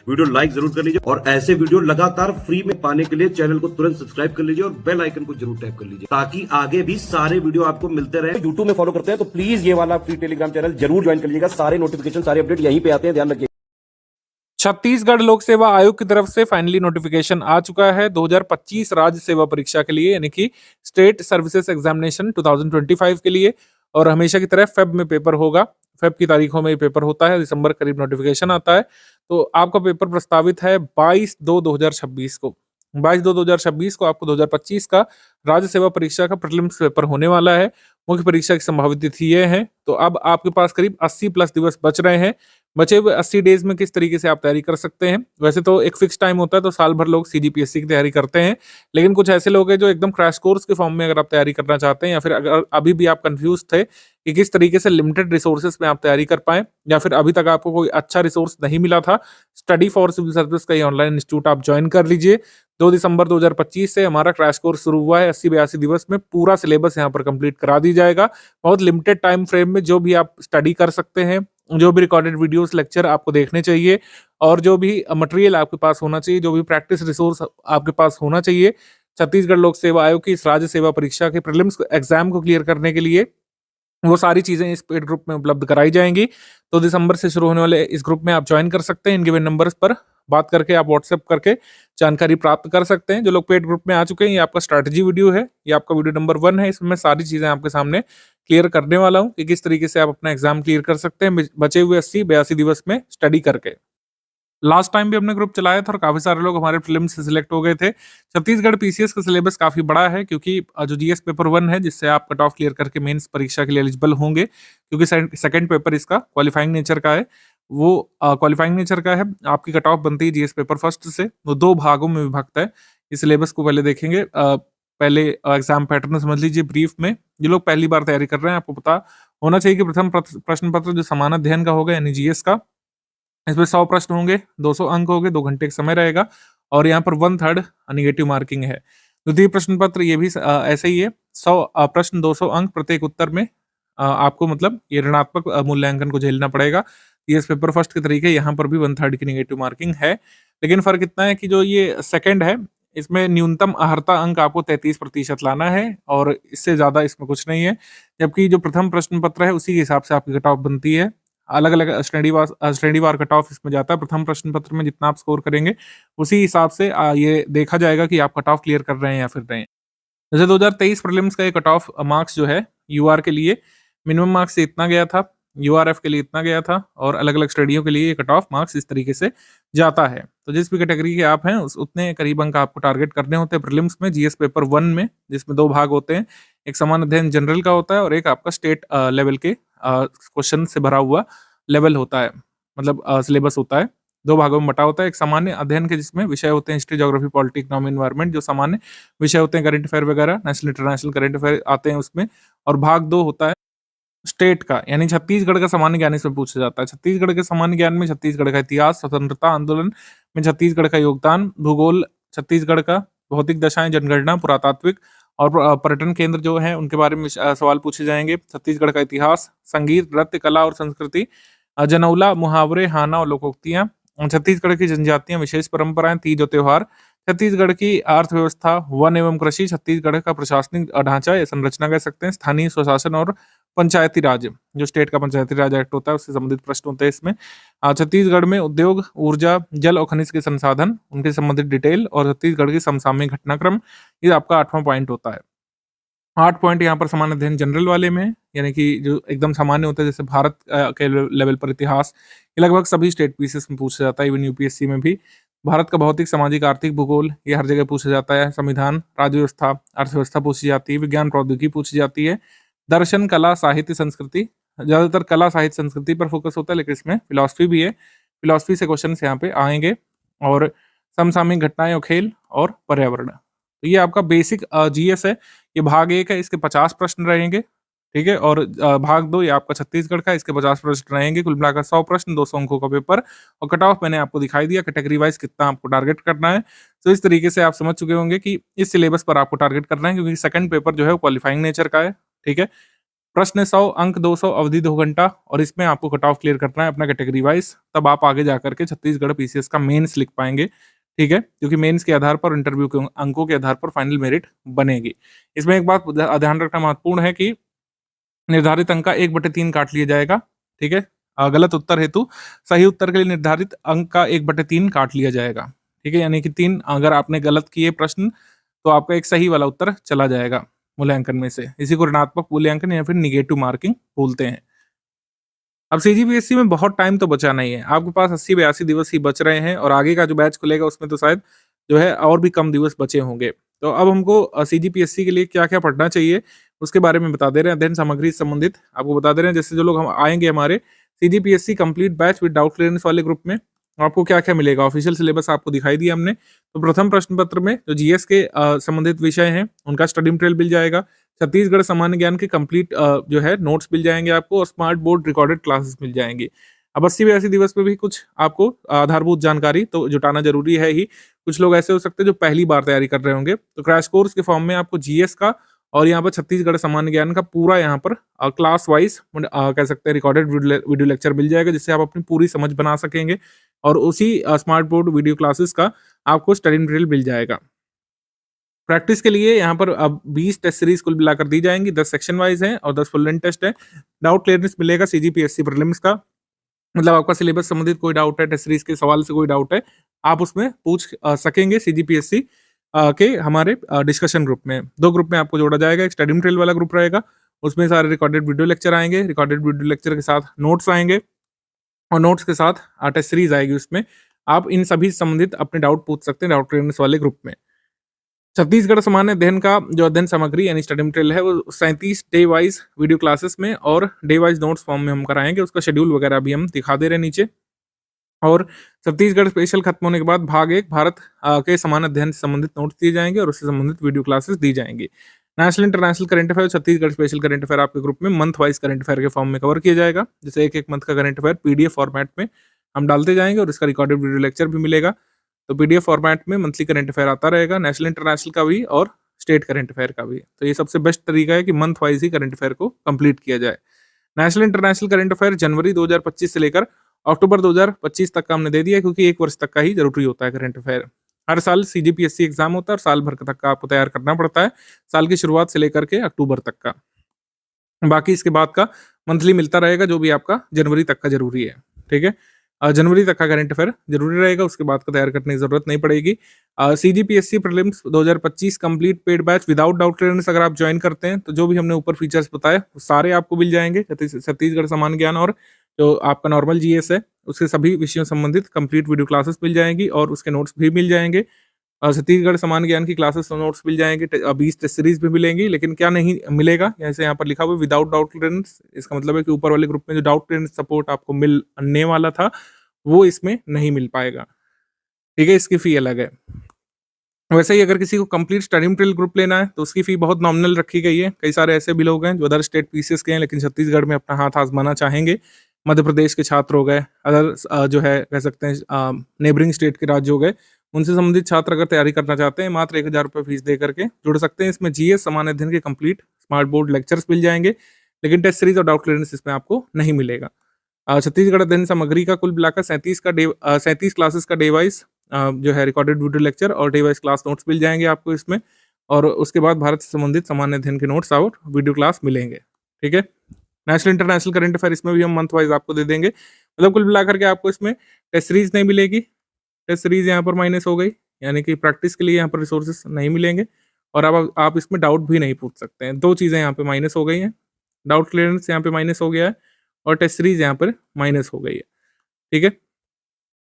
Video like जरूर कर लीजिए और ऐसे वीडियो लगातार फ्री में पाने के लिए चैनल को तुरंत सब्सक्राइब कर लीजिए और बेल आइकन को जरूर टैप कर लीजिए ताकि आगे भी सारे वीडियो आपको मिलते रहे। यूट्यूब में फॉलो करते हैं तो प्लीज ये वाला फ्री टेलीग्राम चैनल जरूर ज्वाइन कर लीजिएगा। सारे नोटिफिकेशन सारे अपडेट यहीं पे आते हैं, ध्यान रखिए। छत्तीसगढ़ लोक सेवा आयोग की तरफ से फाइनली नोटिफिकेशन आ चुका है 2025 राज्य सेवा परीक्षा के लिए, यानी कि स्टेट सर्विसेज एग्जामिनेशन 2025 के लिए। और हमेशा की तरह फेब में पेपर होगा। फेब की तारीखों में ये पेपर होता है, दिसंबर करीब नोटिफिकेशन आता है। तो आपका पेपर प्रस्तावित है 22/2/2026 को। 22/2/2026 को आपको 2025 का राज्य सेवा परीक्षा का प्रीलिम्स पेपर होने वाला है। मुख्य परीक्षा की संभावित तिथि ये है। तो अब आपके पास करीब 80 प्लस दिवस बच रहे हैं। बचे हुए 80 डेज में किस तरीके से आप तैयारी कर सकते हैं? वैसे तो एक फिक्स टाइम होता है, तो साल भर लोग सीजीपीएससी की तैयारी करते हैं, लेकिन कुछ ऐसे लोग हैं जो एकदम क्रैश कोर्स के फॉर्म में अगर आप तैयारी करना चाहते हैं, या फिर अगर अभी भी आप कंफ्यूज थे कि किस तरीके से लिमिटेड रिसोर्सेज में आप तैयारी कर पाएं, या फिर अभी तक आपको कोई अच्छा रिसोर्स नहीं मिला था, स्टडी फॉर सिविल सर्विस का ये ऑनलाइन इंस्टीट्यूट आप ज्वाइन कर लीजिए। 2 दिसंबर 2025 से हमारा क्रैश कोर्स शुरू हुआ है। 80-82 दिवस में पूरा सिलेबस यहाँ पर कंप्लीट करा दी जाएगा। बहुत लिमिटेड टाइम फ्रेम में जो भी आप स्टडी कर सकते हैं, जो भी रिकॉर्डेड वीडियोस लेक्चर आपको देखने चाहिए, और जो भी मटेरियल आपके पास होना चाहिए, जो भी प्रैक्टिस रिसोर्स आपके पास होना चाहिए, छत्तीसगढ़ लोक सेवा आयोग की इस राज्य सेवा परीक्षा के प्रीलिम्स एग्जाम को क्लियर करने के लिए, वो सारी चीजें इस पेड ग्रुप में उपलब्ध कराई जाएंगी। तो दिसंबर से शुरू होने वाले इस ग्रुप में आप ज्वाइन कर सकते हैं। इन गिवन नंबर्स पर बात करके आप व्हाट्सएप करके जानकारी प्राप्त कर सकते हैं। जो लोग पेड ग्रुप में आ चुके हैं, ये आपका स्ट्रैटेजी वीडियो है, ये आपका वीडियो नंबर 1 है। इसमें मैं सारी चीजें आपके सामने क्लियर करने वाला हूँ कि किस तरीके से आप अपना एग्जाम क्लियर कर सकते हैं बचे हुए 80-82 दिवस में स्टडी करके। लास्ट टाइम भी हमने ग्रुप चलाया था और काफी सारे लोग हमारे प्रीलिम्स से सिलेक्ट हो गए थे। छत्तीसगढ़ पीसीएस का सिलेबस काफी बड़ा है, क्योंकि जो जीएस पेपर 1 है, जिससे आप कट ऑफ क्लियर करके मेंस परीक्षा के लिए एलिजिबल होंगे, क्योंकि सेकंड पेपर इसका क्वालिफाइंग नेचर का है, वो क्वालिफाइंग नेचर का है। आपकी कट ऑफ बनती है जीएस पेपर फर्स्ट से, वो 2 भागों में विभक्त है। इस सिलेबस को पहले देखेंगे। पहले एग्जाम पैटर्न समझ लीजिए ब्रीफ में। जो लोग पहली बार तैयारी कर रहे हैं, आपको पता होना चाहिए कि प्रथम प्रश्न पत्र जो समान अध्ययन का होगा, यानी जीएस का, इसमें 100 प्रश्न होंगे, 200 अंक होंगे, 2 घंटे का समय रहेगा, और यहाँ पर 1/3 नेगेटिव मार्किंग है। द्वितीय प्रश्न पत्र ये भी ऐसे ही है, 100 प्रश्न, 200 अंक प्रत्येक उत्तर में। आपको मतलब ये ऋणात्मक मूल्यांकन को झेलना पड़ेगा। जीएस पेपर फर्स्ट के तरीके यहाँ पर भी 1/3 की नेगेटिव मार्किंग है, लेकिन फर्क इतना है कि जो ये सेकंड है, इसमें न्यूनतम अहर्ता अंक आपको 33% लाना है, और इससे ज्यादा इसमें कुछ नहीं है। जबकि जो प्रथम प्रश्न पत्र है, उसी के हिसाब से आपकी कट ऑफ बनती है। अलग अलग श्रेणीवार कट ऑफ इसमें जाता है। प्रथम प्रश्न पत्र में जितना आप स्कोर करेंगे, उसी हिसाब से ये देखा जाएगा कि आप कट ऑफ क्लियर कर रहे हैं या फिर नहीं। जैसे 2023 प्रीलिम्स का ये कट ऑफ मार्क्स जो है, यूआर के लिए मिनिमम मार्क्स से इतना गया था, यूआरएफ के लिए इतना गया था, और अलग अलग श्रेणियों के लिए ये कट ऑफ मार्क्स इस तरीके से जाता है। तो जिस भी कैटेगरी के आप हैं, उतने करीब अंक आपको टारगेट करने होते हैं प्रीलिम्स में, जीएस पेपर 1 में, जिसमें 2 भाग होते हैं। एक समान अध्ययन जनरल का होता है, और एक आपका स्टेट लेवल के क्वेश्चन से भरा हुआ लेवल होता है, मतलब सिलेबस होता है। 2 भागों में बटा होता है। एक सामान्य अध्ययन के, जिसमें विषय होते हैं history, geography, polity, economy, environment, जो सामान्य विषय होते हैं, करंट अफेयर वगैरह, नेशनल इंटरनेशनल करंट अफेयर आते हैं उसमें। और भाग 2 होता है स्टेट का, यानी छत्तीसगढ़ का सामान्य ज्ञान इसमें पूछा जाता है। छत्तीसगढ़ के सामान्य ज्ञान में छत्तीसगढ़ का इतिहास, स्वतंत्रता आंदोलन में छत्तीसगढ़ का योगदान, भूगोल छत्तीसगढ़ का, भौतिक दशाएं, जनगणना, पुरातात्विक और पर्यटन केंद्र जो है, उनके बारे में सवाल पूछे जाएंगे। छत्तीसगढ़ का इतिहास, संगीत, नृत्य, कला और संस्कृति, जनौला, मुहावरे, हाना और लोकोक्तियां, छत्तीसगढ़ की जनजातियां, विशेष परंपराएं, तीज और त्योहार, छत्तीसगढ़ की अर्थव्यवस्था, वन एवं कृषि, छत्तीसगढ़ का प्रशासनिक ढांचा या संरचना कह सकते हैं, स्थानीय स्वशासन और पंचायती राज, जो स्टेट का पंचायती राज एक्ट होता है, उससे संबंधित प्रश्न होते हैं इसमें। छत्तीसगढ़ में उद्योग, ऊर्जा, जल और खनिज के संसाधन, उनके संबंधित डिटेल, और छत्तीसगढ़ की समसामयिक घटनाक्रम, ये आपका 8वां पॉइंट होता है। 8 पॉइंट यहाँ पर सामान्य अध्ययन जनरल वाले में, यानी कि जो एकदम सामान्य होता है, जैसे भारत के लेवल पर इतिहास, ये लगभग सभी स्टेट पीसीएस में पूछा जाता है, इवन यूपीएससी में भी। भारत का भौतिक, सामाजिक, आर्थिक, भूगोल, ये हर जगह पूछा जाता है। संविधान, राज्य व्यवस्था, अर्थव्यवस्था पूछी जाती है। विज्ञान, प्रौद्योगिकी पूछी जाती है। दर्शन, कला, साहित्य, संस्कृति, ज्यादातर कला, साहित्य, संस्कृति पर फोकस होता है, लेकिन इसमें फिलॉसफी भी है। फिलॉसफी से क्वेश्चन यहाँ पे आएंगे। और समसामयिक घटनाएं और खेल, और पर्यावरण। तो ये आपका बेसिक जीएस है। ये भाग 1 है, इसके 50 प्रश्न रहेंगे, ठीक है। और भाग 2 ये आपका छत्तीसगढ़ का, इसके 50 प्रश्न रहेंगे। कुल मिलाकर 100 प्रश्न, 200 अंकों का पेपर। और कट ऑफ मैंने आपको दिखाई दिया, कैटेगरी वाइज कितना आपको टारगेट करना है। तो इस तरीके से आप समझ चुके होंगे कि इस सिलेबस पर आपको टारगेट करना है, क्योंकि सेकंड पेपर जो है वो क्वालिफाइंग नेचर का है, ठीक है। प्रश्न 100 अंक 200 अवधि 2 घंटा और इसमें आपको कट ऑफ क्लियर करना है अपना कैटेगरी वाइज, तब आप आगे जाकर के छत्तीसगढ़ पीसीएस का मेंस लिख पाएंगे। ठीक है, क्योंकि मेंस के आधार पर इंटरव्यू के अंकों के आधार पर फाइनल मेरिट बनेगी। इसमें एक बात ध्यान रखना महत्वपूर्ण है कि निर्धारित अंक का 1/3 काट लिया जाएगा। ठीक है, गलत उत्तर हेतु सही उत्तर के लिए निर्धारित अंक का 1/3 काट लिया जाएगा। ठीक है, यानी कि 3 अगर आपने गलत किए प्रश्न तो आपका एक सही वाला उत्तर चला जाएगा मूल्यांकन में से। इसी को ऋणात्मक मूल्यांकन या फिर निगेटिव मार्किंग बोलते हैं। अब सीजीपीएससी में बहुत टाइम तो बचा नहीं है, आपके पास 80-82 दिवस ही बच रहे हैं और आगे का जो बैच खुलेगा उसमें तो शायद जो है और भी कम दिवस बचे होंगे। तो अब हमको सीजीपीएससी के लिए क्या-क्या पढ़ना चाहिए उसके बारे में बता दे रहे हैं। अध्ययन सामग्री से संबंधित आपको बता दे रहे हैं, जैसे जो लोग हम आएंगे हमारे CGPSC complete batch with doubt clearance वाले ग्रुप में, आपको क्या-क्या मिलेगा। ऑफिशियल सिलेबस आपको दिखाई दिया हमने। तो प्रथम प्रश्न पत्र में जो जीएस के संबंधित विषय हैं उनका स्टडी मटेरियल मिल जाएगा। छत्तीसगढ़ सामान्य ज्ञान के कंप्लीट जो है नोट्स मिल जाएंगे आपको और स्मार्ट बोर्ड रिकॉर्डेड क्लासेस मिल जाएंगी। अब 80-82 दिवस में भी कुछ आपको आधारभूत जानकारी तो जुटाना जरूरी है ही। कुछ लोग ऐसे हो सकते हैं जो पहली बार तैयारी कर रहे होंगे, तो क्रैश कोर्स के फॉर्म में आपको जीएस का और यहाँ पर छत्तीसगढ़ सामान्य ज्ञान का पूरा यहाँ पर क्लास वाइज कह सकते हैं रिकॉर्डेड वीडियो लेक्चर मिल जाएगा, जिससे आप अपनी पूरी समझ बना सकेंगे और उसी स्मार्ट बोर्ड वीडियो क्लासेस का आपको स्टडी मटेरियल मिल जाएगा। प्रैक्टिस के लिए यहाँ पर अब 20 टेस्ट सीरीज कुल मिलाकर दी जाएंगी, 10 सेक्शन वाइज हैं और 10 फुल लेंथ टेस्ट है। डाउट क्लियरेंस मिलेगा सीजीपीएससी प्रीलिम्स का, मतलब आपका सिलेबस संबंधित कोई डाउट है, टेस्ट सीरीज के सवाल से कोई डाउट है, आप उसमें पूछ सकेंगे सीजीपीएससी के हमारे डिस्कशन ग्रुप में। 2 ग्रुप में आपको जोड़ा जाएगा, एक स्टडी मटेरियल वाला ग्रुप रहेगा, उसमें सारे रिकॉर्डेड वीडियो लेक्चर आएंगे, रिकॉर्डेड वीडियो लेक्चर के साथ नोट्स आएंगे और नोट्स के साथ टेस्ट सीरीज आएगी। उसमें आप इन सभी संबंधित अपने डाउट पूछ सकते हैं डाउट क्लियरेंस वाले ग्रुप में। छत्तीसगढ़ सामान्य अध्ययन का जो अध्ययन सामग्री यानी स्टडी मटेरियल है वो 37 डे वाइज वीडियो क्लासेस में और डे वाइज नोट्स फॉर्म में हम कराएंगे। उसका शेड्यूल वगैरह भी हम दिखा दे रहे हैं नीचे। और छत्तीसगढ़ स्पेशल खत्म होने के बाद भाग 1 भारत के समान अध्ययन से संबंधित नोट्स दिए जाएंगे और उससे संबंधित वीडियो क्लासेस दी जाएंगी। National international current affair, Chhattisgarh special current affair आपके ग्रुप में मंथ वाइज करंट अफेयर के फॉर्म में कवर किया जाएगा। जैसे एक मंथ का करंट अफेयर पीडीएफ फॉर्मेट में हम डालते जाएंगे और इसका रिकॉर्डेड वीडियो लेक्चर भी मिलेगा। तो पीडीएफ फॉर्मेट में मंथली करंट अफेयर आता रहेगा, नेशनल इंटरनेशनल का भी और स्टेट करंट अफेयर का भी। तो ये सबसे बेस्ट तरीका है कि मंथ वाइज ही करंट अफेयर को कंप्लीट किया जाए। नेशनल इंटरनेशनल करंट अफेयर जनवरी 2025 से लेकर अक्टूबर 2025 तक का हमने दे दिया, क्योंकि 1 वर्ष तक का ही जरूरी होता है करंट अफेयर। हर साल सीजीपीएससी एग्जाम होता है और साल भर तक का आपको तैयार करना पड़ता है, साल की शुरुआत से लेकर के अक्टूबर तक का। बाकी इसके बाद का मंथली मिलता रहेगा, जो भी आपका जनवरी तक का जरूरी है। ठीक है, जनवरी तक का करंट अफेयर जरूरी रहेगा, उसके बाद का तैयार करने की जरूरत नहीं पड़ेगी। CGPSC prelims 2025 complete paid batch without doubt clearance अगर आप ज्वाइन करते हैं तो जो भी हमने ऊपर फीचर्स बताए वो सारे आपको मिल जाएंगे। छत्तीसगढ़ सामान्य ज्ञान और जो आपका नॉर्मल जीएस है उसके सभी विषयों संबंधित कंप्लीट वीडियो क्लासेस मिल जाएंगी और उसके नोट्स भी मिल जाएंगे। छत्तीसगढ़ सामान्य ज्ञान की क्लासेस और नोट्स मिल जाएंगे, 20 टेस्ट सीरीज भी मिलेंगी। लेकिन क्या नहीं मिलेगा, जैसे यहाँ पर लिखा हुआ है विदाउट डाउट क्लियरेंस, इसका मतलब है कि ऊपर वाले ग्रुप में जो डाउट क्लियरेंस सपोर्ट आपको मिलने वाला था वो इसमें नहीं मिल पाएगा। ठीक है, इसकी फी अलग है। वैसे ही अगर किसी को कंप्लीट स्टडी मटेरियल ग्रुप लेना है तो उसकी फी बहुत नॉमिनल रखी गई है। कई सारे ऐसे भी लोग हैं जो अदर स्टेट पीसीएस के हैं लेकिन छत्तीसगढ़ में अपना हाथ आजमाना चाहेंगे। मध्य प्रदेश के छात्र हो गए, अदर जो है कह सकते हैं नेबरिंग स्टेट के राज्य हो गए, उनसे संबंधित छात्र अगर तैयारी करना चाहते हैं मात्र 1000 रुपये फीस दे करके जुड़ सकते हैं। इसमें जीएस सामान्य अध्ययन के कंप्लीट स्मार्ट बोर्ड लेक्चर्स मिल जाएंगे, लेकिन टेस्ट सीरीज और डाउट क्लियरेंस इसमें आपको नहीं मिलेगा। छत्तीसगढ़ अध्ययन सामग्री का कुल मिलाकर 37 क्लासेस का डे वाइज जो है रिकॉर्डेड वीडियो लेक्चर और डे वाइज क्लास नोट्स मिल जाएंगे आपको इसमें, और उसके बाद भारत से संबंधित सामान्य अध्ययन के नोट्स और वीडियो क्लास मिलेंगे। ठीक है, नेशनल इंटरनेशनल करंट अफेयर इसमें भी हम मंथ वाइज आपको दे देंगे। मतलब कुल मिलाकर के आपको इसमें टेस्ट सीरीज नहीं मिलेगी, टेस्ट सीरीज यहाँ पर माइनस हो गई, यानी कि प्रैक्टिस के लिए यहाँ पर रिसोर्सेस नहीं मिलेंगे और अब आप इसमें डाउट भी नहीं पूछ सकते हैं। 2 चीज़ें यहाँ पे माइनस हो गई हैं, डाउट क्लियरेंस यहाँ पे माइनस हो गया है और टेस्ट सीरीज यहाँ पर माइनस हो गई है। ठीक है,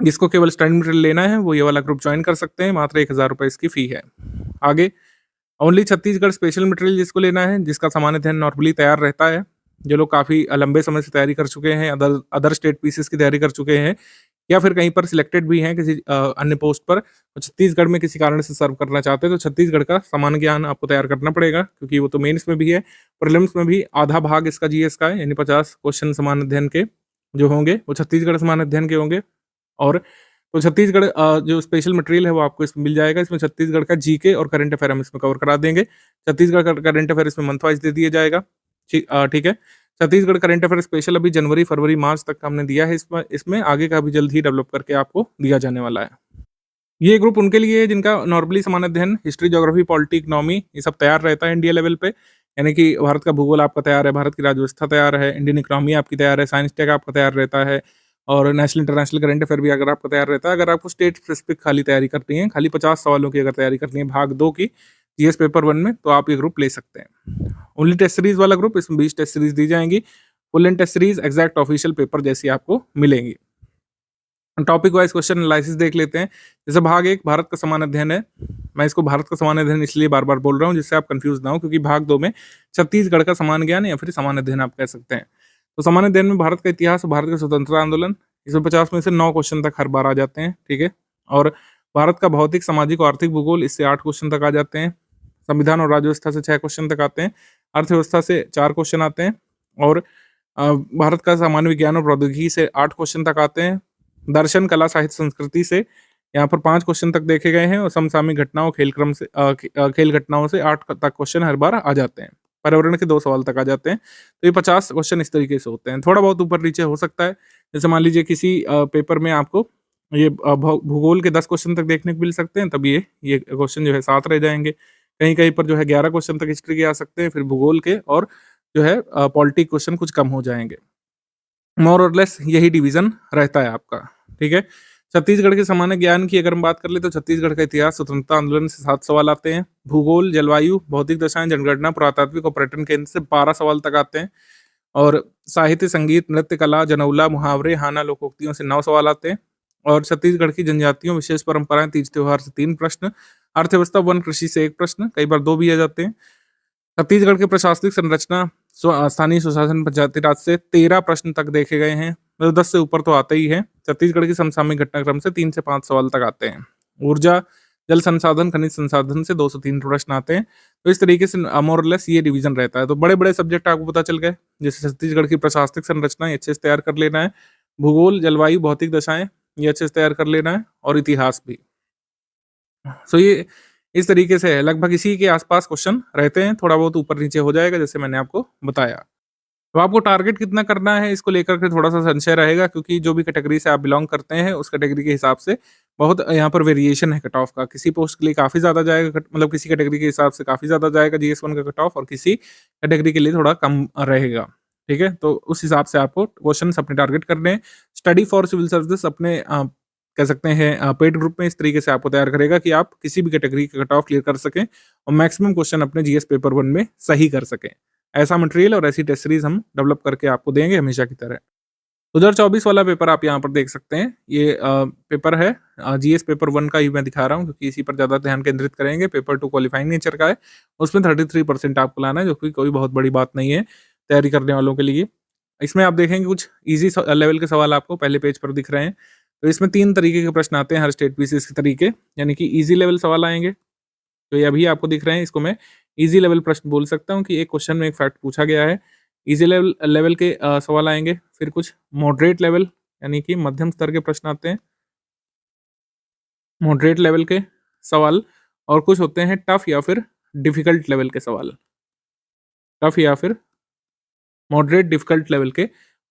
जिसको केवल स्टडी मटेरियल लेना है वो ये वाला ग्रुप ज्वाइन कर सकते हैं, मात्र 1000 रुपये इसकी फी है। आगे ओनली छत्तीसगढ़ स्पेशल मटेरियल जिसको लेना है, जिसका सामान्य अध्ययन नॉर्मली तैयार रहता है, जो लोग काफ़ी लंबे समय से तैयारी कर चुके हैं, अदर स्टेट पीसीएस की तैयारी कर चुके हैं या फिर कहीं पर सिलेक्टेड भी हैं किसी अन्य पोस्ट पर, तो छत्तीसगढ़ में किसी कारण से सर्व करना चाहते हैं तो छत्तीसगढ़ का सामान्य ज्ञान आपको तैयार करना पड़ेगा, क्योंकि वो तो मेंस में भी है, प्रीलिम्स में भी आधा भाग इसका जीएस का है, यानी 50 क्वेश्चन सामान्य अध्ययन के जो होंगे वो छत्तीसगढ़ सामान्य अध्ययन के होंगे। और तो छत्तीसगढ़ जो स्पेशल मटेरियल है वो आपको इसमें मिल जाएगा। इसमें छत्तीसगढ़ का जीके और करंट अफेयर हम इसमें कवर करा देंगे। छत्तीसगढ़ का करंट अफेयर इसमें मंथ वाइज दे दिया जाएगा, ठीक है। छत्तीसगढ़ करंट अफेयर स्पेशल अभी जनवरी, फरवरी, मार्च तक का हमने दिया है, इसमें आगे का भी जल्द ही डेवलप करके आपको दिया जाने वाला है। ये ग्रुप उनके लिए है जिनका नॉर्मली सामान्य अध्ययन, हिस्ट्री, ज्योग्राफी, पॉलिटी, इकोनॉमी ये सब तैयार रहता है इंडिया लेवल पे। यानी कि भारत का भूगोल आपका तैयार है, भारत की राज्य व्यवस्था तैयार है, इंडियन इकोनॉमी आपकी तैयार है, साइंस टेक आपका तैयार रहता है और नेशनल इंटरनेशनल करंट अफेयर भी अगर आपका तैयार रहता है। अगर आपको स्टेट स्पेसिफिक खाली तैयारी करनी है, खाली 50 सवालों की अगर तैयारी करनी है भाग 2 की जीएस पेपर 1 में, तो आप ये ग्रुप ले सकते हैं। ओनली टेस्ट सीरीज वाला ग्रुप, इसमें 20 टेस्ट सीरीज दी जाएंगी। Full and test series exact official paper जैसी आपको मिलेंगी। टॉपिक वाइज क्वेश्चन एनालिसिस देख लेते हैं। जैसे भाग 1 भारत का समान अध्ययन है। मैं इसको भारत का समान अध्ययन इसलिए बार-बार बोल रहा हूँ जिससे आप कंफ्यूज ना हो, क्योंकि भाग 2 में छत्तीसगढ़ का समान ज्ञान या फिर समान अध्ययन आप कह सकते हैं। तो समान अध्ययन में भारत का इतिहास, भारत का स्वतंत्रता आंदोलन, इसमें 50 में से 9 क्वेश्चन तक हर बार आ जाते हैं, ठीक है। और भारत का भौतिक, सामाजिक और आर्थिक भूगोल, इससे 8 क्वेश्चन तक आ जाते हैं। संविधान और राज्य व्यवस्था से 6 क्वेश्चन तक आते हैं। अर्थव्यवस्था से 4 क्वेश्चन आते हैं और भारत का सामान्य विज्ञान और प्रौद्योगिकी से 8 क्वेश्चन तक आते हैं। दर्शन, कला, साहित्य, संस्कृति से यहाँ पर 5 क्वेश्चन तक देखे गए हैं और समसामयिक घटनाओं, खेल घटनाओं से 8 तक क्वेश्चन हर बार आ जाते हैं। पर्यावरण के 2 सवाल तक आ जाते हैं। तो ये 50 क्वेश्चन इस तरीके से होते हैं। थोड़ा बहुत ऊपर नीचे हो सकता है। जैसे मान लीजिए किसी पेपर में आपको ये भूगोल के 10 क्वेश्चन तक देखने को मिल सकते हैं, तब ये क्वेश्चन जो है 7 रह जाएंगे। कहीं-कहीं पर जो है 11 क्वेश्चन तक हिस्ट्री के आ सकते हैं, फिर भूगोल के और जो है पॉलिटी क्वेश्चन कुछ कम हो जाएँगे। मोर और लेस यही डिवीज़न रहता है आपका, ठीक है। छत्तीसगढ़ के सामान्य ज्ञान की अगर हम बात कर ले तो छत्तीसगढ़ का इतिहास, स्वतंत्रता आंदोलन से 7 सवाल आते हैं। भूगोल, जलवायु, भौतिक दशाएँ, जनगणना, पुरातात्विक और पर्यटन केंद्र से 12 सवाल तक आते हैं। और साहित्य, संगीत, नृत्य कला, जनौला, मुहावरे, हाना, लोकोक्तियों से 9 सवाल आते हैं। और छत्तीसगढ़ की जनजातियों, विशेष परंपराएँ, तीज त्योहार से 3 प्रश्न। अर्थव्यवस्था, वन, कृषि से 1 प्रश्न, कई बार 2 भी आ जाते हैं। छत्तीसगढ़ की प्रशासनिक संरचना, स्थानीय स्वशासन, पंचायती राज से 13 प्रश्न तक देखे गए हैं। मतलब 10 से ऊपर तो आते ही हैं। छत्तीसगढ़ की समसामयिक घटनाक्रम से 3 से 5 सवाल तक आते हैं। ऊर्जा, जल संसाधन, खनिज संसाधन से 2 से 3 प्रश्न आते हैं। तो इस तरीके से मोर और लेस ये डिवीजन रहता है। तो बड़े-बड़े सब्जेक्ट आपको पता चल गए। जैसे छत्तीसगढ़ की प्रशासनिक संरचना, ये अच्छे से तैयार कर लेना है। भूगोल, जलवायु, भौतिक दशाएँ, ये अच्छे से तैयार कर लेना है और इतिहास भी। सो ये इस तरीके से है, लगभग इसी के आसपास क्वेश्चन रहते हैं, थोड़ा बहुत ऊपर नीचे हो जाएगा जैसे मैंने आपको बताया। तो आपको टारगेट कितना करना है इसको लेकर के थोड़ा-सा संशय रहेगा, क्योंकि जो भी कैटेगरी से आप बिलॉन्ग करते हैं उस कैटेगरी के हिसाब से बहुत यहाँ पर वेरिएशन है कट ऑफ का। किसी पोस्ट के लिए काफ़ी ज़्यादा जाएगा मतलब किसी कैटेगरी के हिसाब से काफ़ी ज़्यादा जाएगा जीएस 1 का कट ऑफ और किसी कैटेगरी के लिए थोड़ा कम रहेगा। ठीक है? तो उस हिसाब से आपको क्वेश्चन्स अपने टारगेट करने हैं। स्टडी फॉर सिविल सर्विसेज़ अपने कह सकते हैं पेड ग्रुप में इस तरीके से आपको तैयार करेगा कि आप किसी भी कैटेगरी का कट ऑफ क्लियर कर सकें और मैक्सिमम क्वेश्चन अपने जीएस पेपर 1 में सही कर सकें। ऐसा मटेरियल और ऐसी टेस्ट सीरीज हम डेवलप करके आपको देंगे हमेशा की तरह। 2024 वाला पेपर आप यहाँ पर देख सकते हैं। ये पेपर है जीएस पेपर 1 का ही मैं दिखा रहा हूँ क्योंकि इसी पर ज़्यादा ध्यान केंद्रित करेंगे। पेपर 2 क्वालिफाइंग नेचर का है, उसमें 33% आपको लाना है, जो कि कोई बहुत बड़ी बात नहीं है तैयारी करने वालों के लिए। इसमें आप देखेंगे कुछ ईज़ी लेवल के सवाल आपको पहले पेज पर दिख रहे हैं। तो इसमें 3 तरीके के प्रश्न आते हैं हर स्टेट बेसिस के तरीके, यानी कि ईज़ी लेवल सवाल आएँगे। तो ये अभी आपको दिख रहे हैं, इसको मैं ईज़ी लेवल प्रश्न बोल सकता हूँ कि एक क्वेश्चन में एक फैक्ट पूछा गया है। ईज़ी लेवल लेवल के सवाल आएँगे, फिर कुछ मॉडरेट लेवल यानी कि मध्यम स्तर के प्रश्न आते हैं। मॉडरेट लेवल के सवाल और कुछ होते हैं टफ या फिर डिफ़िकल्ट लेवल के सवाल। टफ या फिर मॉडरेट डिफ़िकल्ट लेवल के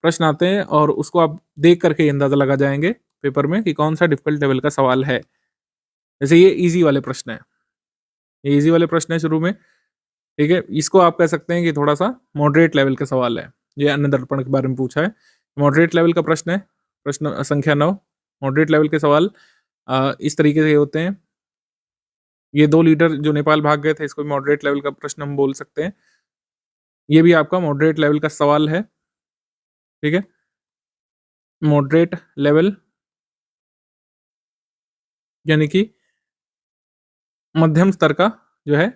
प्रश्न आते हैं और उसको आप देख करके ये अंदाज़ा लगा जाएँगे पेपर में कि कौन-सा डिफ़िकल्ट लेवल का सवाल है। जैसे ये ईज़ी वाले प्रश्न हैं। ये ईज़ी वाले प्रश्न हैं शुरू में। ठीक है? इसको आप कह सकते हैं कि थोड़ा-सा मॉडरेट लेवल का सवाल है। ये अन्न दर्पण के बारे में पूछा है। मॉडरेट लेवल का प्रश्न है, प्रश्न संख्या 9। मॉडरेट लेवल के सवाल इस तरीके से होते हैं। ये 2 लीडर जो नेपाल भाग गए थे, इसको भी मॉडरेट लेवल का प्रश्न हम बोल सकते हैं। ये भी आपका मॉडरेट लेवल का सवाल है। ठीक है? मॉडरेट लेवल यानी कि मध्यम स्तर का जो है।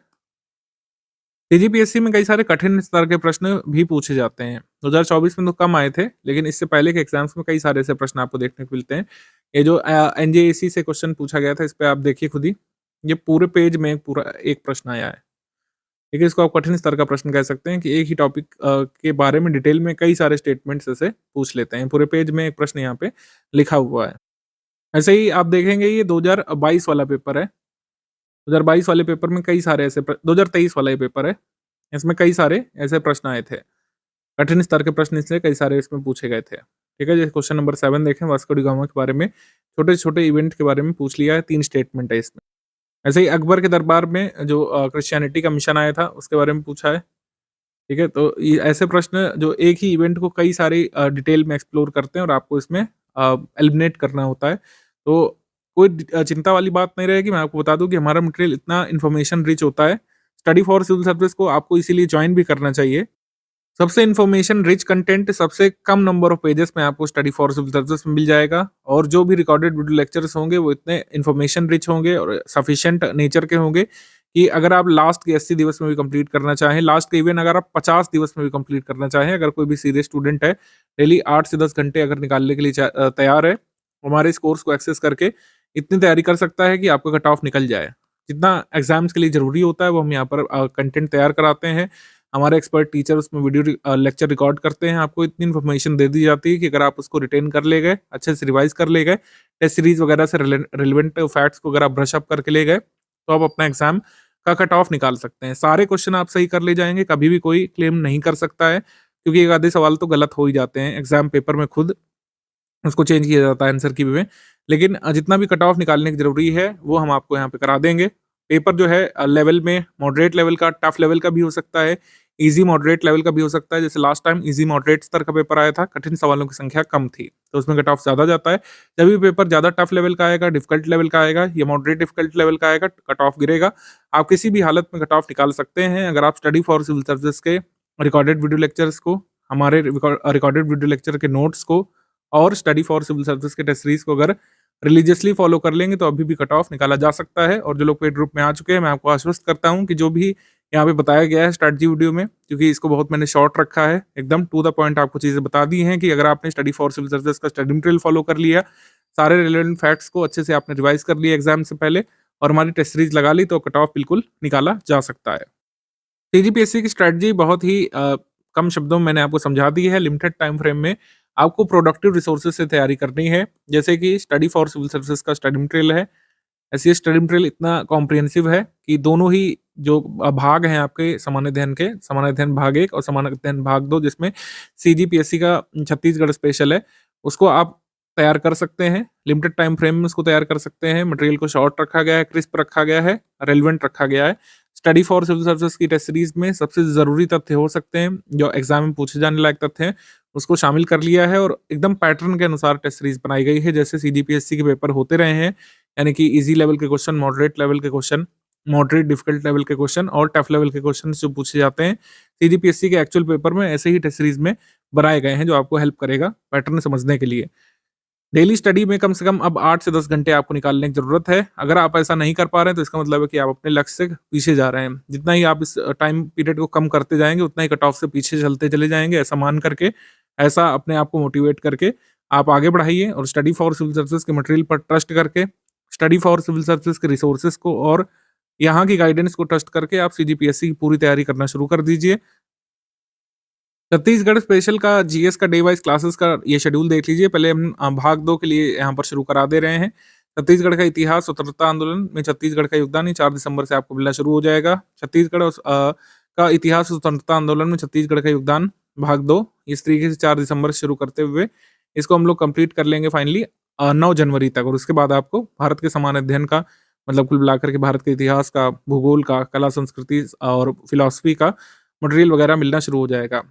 सीजीपीएससी में कई सारे कठिन स्तर के प्रश्न भी पूछे जाते हैं। 2024 में तो कम आए थे, लेकिन इससे पहले के एग्जाम्स में कई सारे ऐसे प्रश्न आपको देखने को मिलते हैं। ये जो एनजेएसी से क्वेश्चन पूछा गया था, इस पे आप देखिए खुद ही, ये पूरे पेज में पूरा एक प्रश्न आया है। ठीक है? इसको आप कठिन स्तर का प्रश्न कह सकते हैं कि एक ही टॉपिक के बारे में डिटेल में कई सारे स्टेटमेंट्स ऐसे पूछ लेते हैं। पूरे पेज में एक प्रश्न यहाँ पे लिखा हुआ है। ऐसे ही आप देखेंगे ये 2022 वाला पेपर है। 2022 वाले पेपर में कई सारे ऐसे 2023 वाला ये पेपर है। इसमें कई सारे ऐसे प्रश्न आए थे। कठिन स्तर के प्रश्न इसलिए कई सारे इसमें पूछे गए थे। ठीक है, जैसे क्वेश्चन नंबर 7 देखें, वास्को डी गामा के बारे में, छोटे-छोटे इवेंट के बारे में पूछ लिया है, 3 स्टेटमेंट है इसमें। ऐसे ही अकबर के दरबार में जो क्रिश्चियनिटी का मिशन आया था, उसके बारे में पूछा है। ठीक है, तो ये ऐसे प्रश्न जो एक ही इवेंट को कई सारी डिटेल में एक्सप्लोर करते हैं और आपको इसमें एलिमिनेट करना होता है। तो कोई चिंता वाली बात नहीं रहेगी। मैं आपको बता दूँ कि हमारा मटेरियल इतना इन्फॉर्मेशन रिच होता है, स्टडी फॉर सिविल सर्विस को आपको इसीलिए जॉइन भी करना चाहिए। सबसे इन्फॉर्मेशन रिच कंटेंट सबसे कम नंबर ऑफ पेजेस में आपको स्टडी फॉर सिविल सर्विस में मिल जाएगा, और जो भी रिकॉर्डेड वीडियो लेक्चर्स होंगे वो इतने इन्फॉर्मेशन रिच होंगे और सफिशिएंट नेचर के होंगे कि अगर आप लास्ट के 80 दिवस में भी कंप्लीट करना चाहें, लास्ट के इवन अगर आप 50 दिवस में भी कंप्लीट करना चाहें, अगर कोई भी सीरियस स्टूडेंट है, डेली 8 से 10 घंटे अगर निकालने के लिए तैयार है, हमारे इस कोर्स को एक्सेस करके इतनी तैयारी कर सकता है कि आपका कट ऑफ निकल जाए। जितना एग्जाम्स के लिए ज़रूरी होता है वो हम यहाँ पर कंटेंट तैयार कराते हैं। हमारे एक्सपर्ट टीचर उसमें वीडियो लेक्चर रिकॉर्ड करते हैं। आपको इतनी इन्फॉर्मेशन दे दी जाती है कि अगर आप उसको रिटेन कर ले गए, अच्छे से रिवाइज़ कर ले गए, टेस्ट सीरीज़ वगैरह से रिलेवेंट फैक्ट्स को अगर आप ब्रश अप करके ले गए, तो आप अपना एग्ज़ाम का कट ऑफ निकाल सकते हैं। सारे क्वेश्चन आप सही कर ले जाएँगे, कभी भी कोई क्लेम नहीं कर सकता है, क्योंकि एक आधे सवाल तो गलत हो ही जाते हैं। एग्ज़ाम पेपर में खुद उसको चेंज किया जाता है आंसर की वे में। लेकिन जितना भी कट ऑफ निकालने की ज़रूरी है, वो हम आपको यहाँ पे करा देंगे। पेपर जो है लेवल में मॉडरेट लेवल का, टफ लेवल का भी हो सकता है, ईज़ी मॉडरेट लेवल का भी हो सकता है। जैसे लास्ट टाइम ईज़ी मॉडरेट स्तर का पेपर आया था, कठिन सवालों की संख्या कम थी, तो उसमें कट ऑफ ज़्यादा जाता है। जब भी पेपर ज़्यादा टफ लेवल का आएगा, डिफ़िकल्ट लेवल का आएगा या मॉडरेट डिफ़िकल्ट लेवल का आएगा, कट ऑफ गिरेगा। आप किसी भी हालत में कट ऑफ निकाल सकते हैं, अगर आप स्टडी फॉर सिविल सर्विस के रिकॉर्डेड वीडियो लेक्चर्स को, हमारे रिकॉर्डेड वीडियो लेक्चर के नोट्स को और स्टडी फॉर सिविल सर्विस के टेस्ट सीरीज को अगर रिलीजियसली फॉलो कर लेंगे, तो अभी भी कट ऑफ निकाला जा सकता है। और जो लोग पेड ग्रुप में आ चुके हैं, मैं आपको आश्वस्त करता हूँ कि जो भी यहाँ पे बताया गया है स्ट्रैटेजी वीडियो में, क्योंकि इसको बहुत मैंने शॉर्ट रखा है, एकदम टू द पॉइंट आपको चीज़ें बता दी हैं कि अगर आपने स्टडी फॉर सिविल सर्विस का स्टडी मटेरियल फॉलो कर लिया, सारे रिलेवेंट फैक्ट्स को अच्छे से आपने रिवाइज कर लिया एग्जाम से पहले और हमारी टेस्ट सीरीज लगा ली, तो कट ऑफ बिल्कुल निकाला जा सकता है। सीजीपीएससी की स्ट्रैटेजी बहुत ही कम शब्दों में मैंने आपको समझा दी है। लिमिटेड टाइम फ्रेम में आपको प्रोडक्टिव रिसोर्सेज से तैयारी करनी है, जैसे कि स्टडी फॉर सिविल सर्विसेज का स्टडी मटेरियल है। ऐसे ये स्टडी मटेरियल इतना कॉम्प्रिहेंसिव है कि दोनों ही जो भाग हैं आपके सामान्य अध्ययन के, सामान्य अध्ययन भाग 1 और सामान्य अध्ययन भाग 2, जिसमें सीजीपीएससी का छत्तीसगढ़ स्पेशल है, उसको आप तैयार कर सकते हैं। लिमिटेड टाइम फ्रेम में उसको तैयार कर सकते हैं। मटेरियल को शॉर्ट रखा गया है, क्रिस्प रखा गया है, रेलेवेंट रखा गया है। स्टडी फॉर सिविल सर्विसेज की टेस्ट सीरीज में सबसे ज़रूरी तथ्य हो सकते हैं, जो एग्जाम में पूछे जाने लायक तथ्य हैं, उसको शामिल कर लिया है और एकदम पैटर्न के अनुसार टेस्ट सीरीज बनाई गई है, जैसे सीजीपीएससी के पेपर होते रहे हैं। यानी कि ईजी लेवल के क्वेश्चन, मॉडरेट लेवल के क्वेश्चन, मॉडरेट डिफिकल्ट लेवल के क्वेश्चन और टफ लेवल के क्वेश्चन जो पूछे जाते हैं, सीजीपीएससी के एक्चुअल पेपर में ऐसे ही टेस्ट सीरीज में बनाए गए हैं, जो आपको हेल्प करेगा पैटर्न समझने के लिए। डेली स्टडी में कम से कम अब 8 से 10 घंटे आपको निकालने की ज़रूरत है। अगर आप ऐसा नहीं कर पा रहे हैं, तो इसका मतलब है कि आप अपने लक्ष्य से पीछे जा रहे हैं। जितना ही आप इस टाइम पीरियड को कम करते जाएँगे, उतना ही कट ऑफ से पीछे चलते चले जाएँगे। ऐसा मान करके, ऐसा अपने आप को मोटिवेट करके आप आगे बढ़ाइए और स्टडी फॉर सिविल सर्विसेज के मटेरियल पर ट्रस्ट करके, स्टडी फॉर सिविल सर्विसेज के रिसोर्सेज को और यहाँ की गाइडेंस को ट्रस्ट करके आप सीजीपीएससी की पूरी तैयारी करना शुरू कर दीजिए। छत्तीसगढ़ स्पेशल का जीएस का डे वाइज क्लासेस का ये शेड्यूल देख लीजिए। पहले हम भाग 2 के लिए यहाँ पर शुरू करा दे रहे हैं। छत्तीसगढ़ का इतिहास, स्वतंत्रता आंदोलन में छत्तीसगढ़ का योगदान, ये 4 दिसंबर से आपको मिलना शुरू हो जाएगा। छत्तीसगढ़ का इतिहास, स्वतंत्रता आंदोलन में छत्तीसगढ़ का योगदान भाग 2, इस तरीके से 4 दिसंबर से शुरू करते हुए इसको हम लोग कंप्लीट कर लेंगे फाइनली 9 जनवरी तक। और उसके बाद आपको भारत के समान अध्ययन का, मतलब कुल मिलाकर के भारत के इतिहास का, भूगोल का, कला संस्कृति और फिलॉसफी का मटेरियल वगैरह मिलना शुरू हो जाएगा।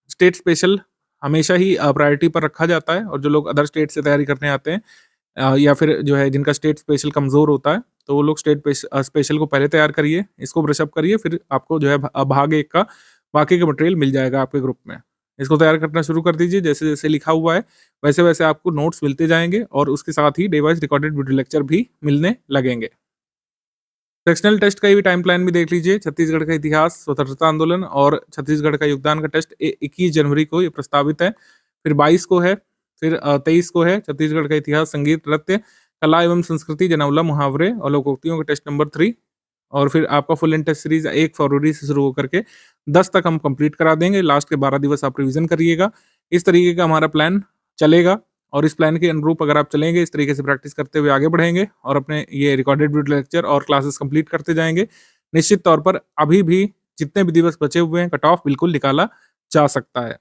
स्टेट स्पेशल हमेशा ही प्रायोरिटी पर रखा जाता है, और जो लोग अदर स्टेट से तैयारी करने आते हैं या फिर जो है जिनका स्टेट स्पेशल कमज़ोर होता है, तो वो लोग स्टेट स्पेशल को पहले तैयार करिए, इसको ब्रशअप करिए, फिर आपको जो है भाग 1 का बाकी का मटेरियल मिल जाएगा आपके ग्रुप में। इसको तैयार करना शुरू कर दीजिए। जैसे जैसे लिखा हुआ है वैसे वैसे आपको नोट्स मिलते जाएंगे और उसके साथ ही day wise recorded video lecture भी मिलने लगेंगे। सेक्शनल टेस्ट का भी टाइम प्लान भी देख लीजिए। छत्तीसगढ़ का इतिहास, स्वतंत्रता आंदोलन और छत्तीसगढ़ का योगदान का टेस्ट 21 जनवरी को ये प्रस्तावित है। फिर 22 को है, फिर 23 को है छत्तीसगढ़ का इतिहास, संगीत, नृत्य, कला एवं संस्कृति, जनौला, मुहावरे और लोकोक्तियों का टेस्ट नंबर 3। और फिर आपका फुल एंड टेस्ट सीरीज 1 फरवरी से शुरू होकर के 10 तक हम कंप्लीट करा देंगे। लास्ट के 12 दिवस आप रिवीजन करिएगा। इस तरीके का हमारा प्लान चलेगा और इस प्लान के अनुरूप अगर आप चलेंगे, इस तरीके से प्रैक्टिस करते हुए आगे बढ़ेंगे और अपने ये रिकॉर्डेड वीडियो लेक्चर और क्लासेस कंप्लीट करते जाएंगे, निश्चित तौर पर अभी भी जितने भी दिवस बचे हुए हैं कट ऑफ बिल्कुल निकाला जा सकता है।